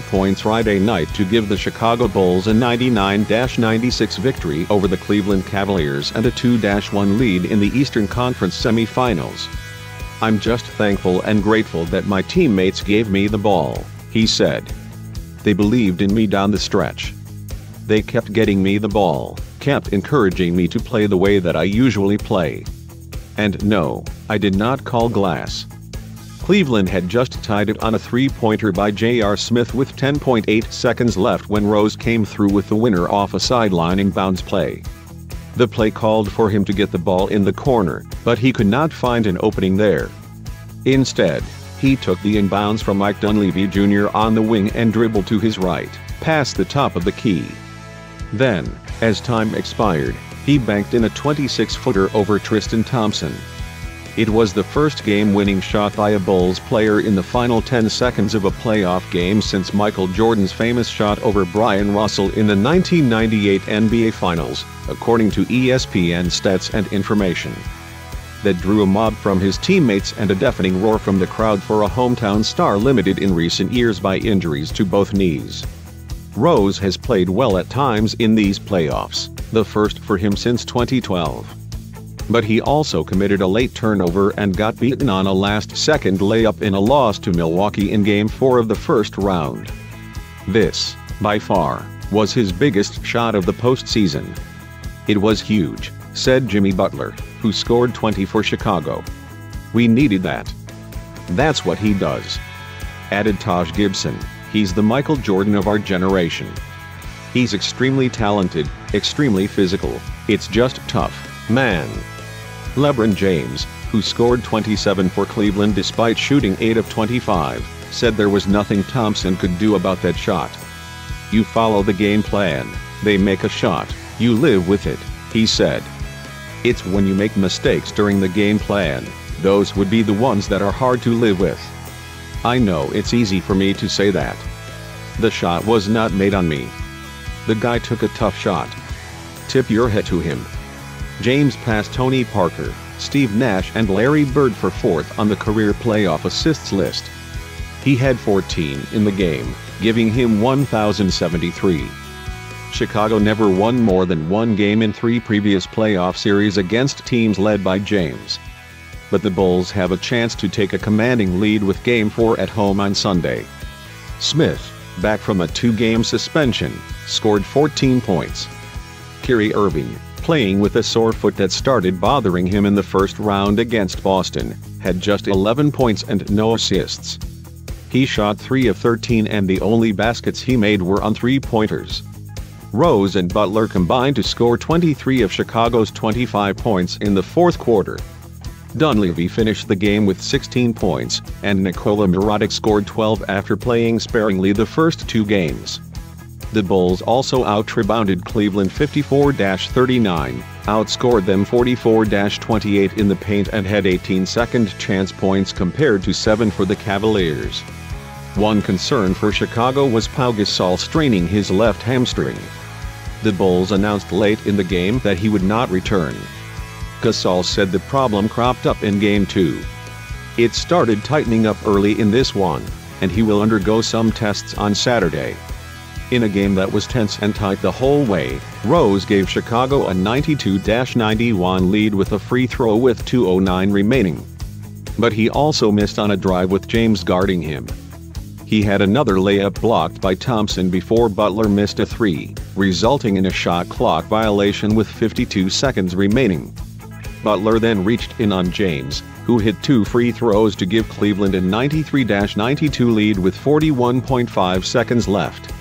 points Friday night to give the Chicago Bulls a 99-96 victory over the Cleveland Cavaliers and a 2-1 lead in the Eastern Conference semifinals. "I'm just thankful and grateful that my teammates gave me the ball," he said. "They believed in me down the stretch. They kept getting me the ball, kept encouraging me to play the way that I usually play. And no, I did not call glass." Cleveland had just tied it on a three-pointer by J.R. Smith with 10.8 seconds left when Rose came through with the winner off a sideline inbounds play. The play called for him to get the ball in the corner, but he could not find an opening there. Instead, he took the inbounds from Mike Dunleavy Jr. on the wing and dribbled to his right, past the top of the key. Then, as time expired, he banked in a 26-footer over Tristan Thompson. It was the first game-winning shot by a Bulls player in the final 10 seconds of a playoff game since Michael Jordan's famous shot over Bryon Russell in the 1998 NBA Finals, according to ESPN Stats Information. That drew a mob from his teammates and a deafening roar from the crowd for a hometown star limited in recent years by injuries to both knees. Rose has played well at times in these playoffs, the first for him since 2012. But he also committed a late turnover and got beaten on a last-second layup in a loss to Milwaukee in Game 4 of the first round. This, by far, was his biggest shot of the postseason. "It was huge," said Jimmy Butler, who scored 20 for Chicago. "We needed that. That's what he does," added Taj Gibson. "He's the Michael Jordan of our generation. He's extremely talented, extremely physical. It's just tough, man." LeBron James, who scored 27 for Cleveland despite shooting 8 of 25, said there was nothing Thompson could do about that shot. "You follow the game plan, they make a shot, you live with it," he said. "It's when you make mistakes during the game plan, those would be the ones that are hard to live with. I know it's easy for me to say that. The shot was not made on me. The guy took a tough shot. Tip your hat to him." James passed Tony Parker, Steve Nash and Larry Bird for fourth on the career playoff assists list. He had 14 in the game, giving him 1,073. Chicago never won more than one game in 3 previous playoff series against teams led by James. But the Bulls have a chance to take a commanding lead with Game 4 at home on Sunday. Smith, back from a 2-game suspension, scored 14 points. Kyrie Irving, playing with a sore foot that started bothering him in the first round against Boston, had just 11 points and no assists. He shot 3 of 13 and the only baskets he made were on three-pointers. Rose and Butler combined to score 23 of Chicago's 25 points in the fourth quarter. Dunleavy finished the game with 16 points, and Nikola Mirotic scored 12 after playing sparingly the first 2 games. The Bulls also out-rebounded Cleveland 54-39, outscored them 44-28 in the paint and had 18 second chance points compared to 7 for the Cavaliers. One concern for Chicago was Pau Gasol straining his left hamstring. The Bulls announced late in the game that he would not return. Gasol said the problem cropped up in Game 2. "It started tightening up early in this one, and he will undergo some tests on Saturday." In a game that was tense and tight the whole way, Rose gave Chicago a 92-91 lead with a free throw with 2:09 remaining. But he also missed on a drive with James guarding him. He had another layup blocked by Thompson before Butler missed a 3, resulting in a shot clock violation with 52 seconds remaining. Butler then reached in on James, who hit 2 free throws to give Cleveland a 93-92 lead with 41.5 seconds left.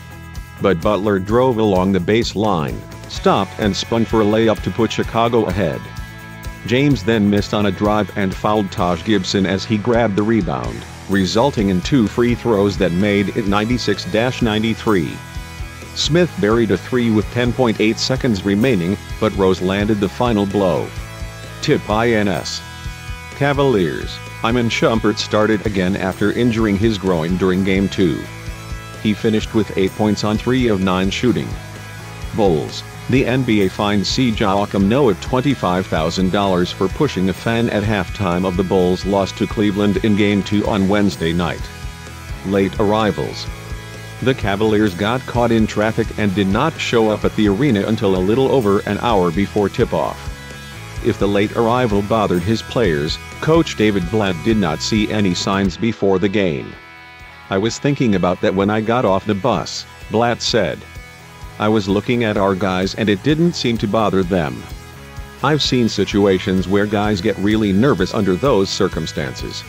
But Butler drove along the baseline, stopped and spun for a layup to put Chicago ahead. James then missed on a drive and fouled Taj Gibson as he grabbed the rebound, resulting in 2 free throws that made it 96-93. Smith buried a 3 with 10.8 seconds remaining, but Rose landed the final blow. Tip INS. Cavaliers, Iman Shumpert started again after injuring his groin during Game 2. He finished with 8 points on 3 of 9 shooting. Bulls, the NBA fined Siakam Noah $25,000 for pushing a fan at halftime of the Bulls' loss to Cleveland in Game 2 on Wednesday night. Late arrivals. The Cavaliers got caught in traffic and did not show up at the arena until a little over an hour before tip-off. If the late arrival bothered his players, Coach David Blatt did not see any signs before the game. "I was thinking about that when I got off the bus," Blatt said. "I was looking at our guys and it didn't seem to bother them. I've seen situations where guys get really nervous under those circumstances.